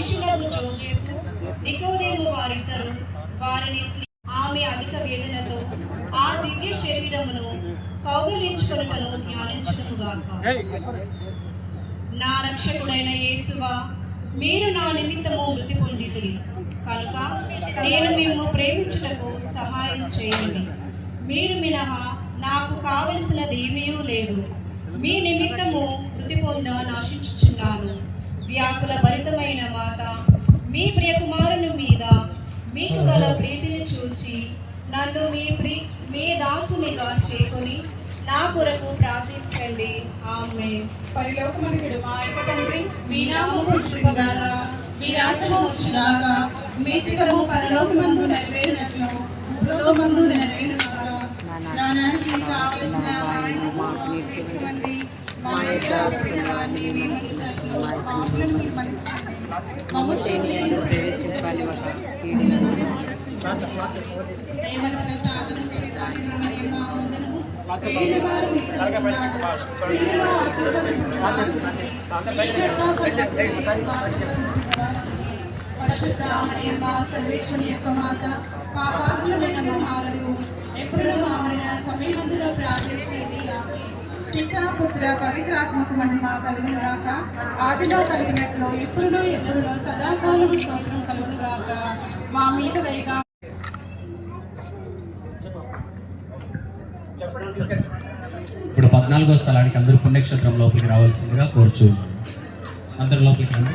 శిష్యులకు జోజేపు నికోదేము వారిద్దరు వారిని ఆమె అధిక వేదనతో ఆ దివ్య శరీరమును కౌగిలించుకొనుటను ధ్యానించుదుముగాక. నా రక్షకుడైన యేసువా, మీరు నా నిమిత్తము మృతి పొందితిరి కనుక నేను మిమ్ము ప్రేమించుటకు సహాయం చేయండి. మీరు మినహా నాకు కావలసినది ఏమీ లేదు. మీ నిమిత్తము మృతి పొంద నాశించుచున్నాను. వ్యాకుల భరితమైన మాత, మీ ప్రియకుమారుని మీద మీకు గల ప్రీతిని చూచి నన్ను మీ దాసునిగా చేకొని నా కొరకు ప్రార్థించండి. ఆమేన్. పరిలోకమంతుడు మా యొక్క తండ్రి, మీ నామము పూజింపగాక, మీ రాజ్యము వచ్చుగాక, మీ చిత్తము పరలోకమందు నెరవేరినట్లు భూలోకమందు నెరవేరుగాక. నానానికి కావలసిన ఆయనకు ఇవ్వండి. మా యొక్క పుట్టిన వారిని నియమించినట్లు పాపులను మీరు మన్నించండి. మమ్ము శోధనలో ప్రవేశింపని దైవమును సాధన చేయడానికి మరియు మా వందనము పేదవారు పరిశుద్ధ మరియమ్మ సర్వేశ్వరుని యొక్క మాత, పాపాత్ములైన మహాలను ఎప్పుడూ మా మరణ సమయమందులో ప్రార్థించేది. ఆమె పితా పుత్ర పవిత్రాత్మకు మహిమ కలుగునుగాక. ఆదిలో కలిగినట్లు ఎప్పుడునో ఎప్పుడునో సదాకాలం స్తోత్రం కలుగునుగాక. మా మీద దయగా. ఇప్పుడు 14వ స్థలానికి అందరూ పుణ్యక్షేత్రం లోపలికి రావాల్సిందిగా కోరుచు. అందరూ లోపలికి రండి.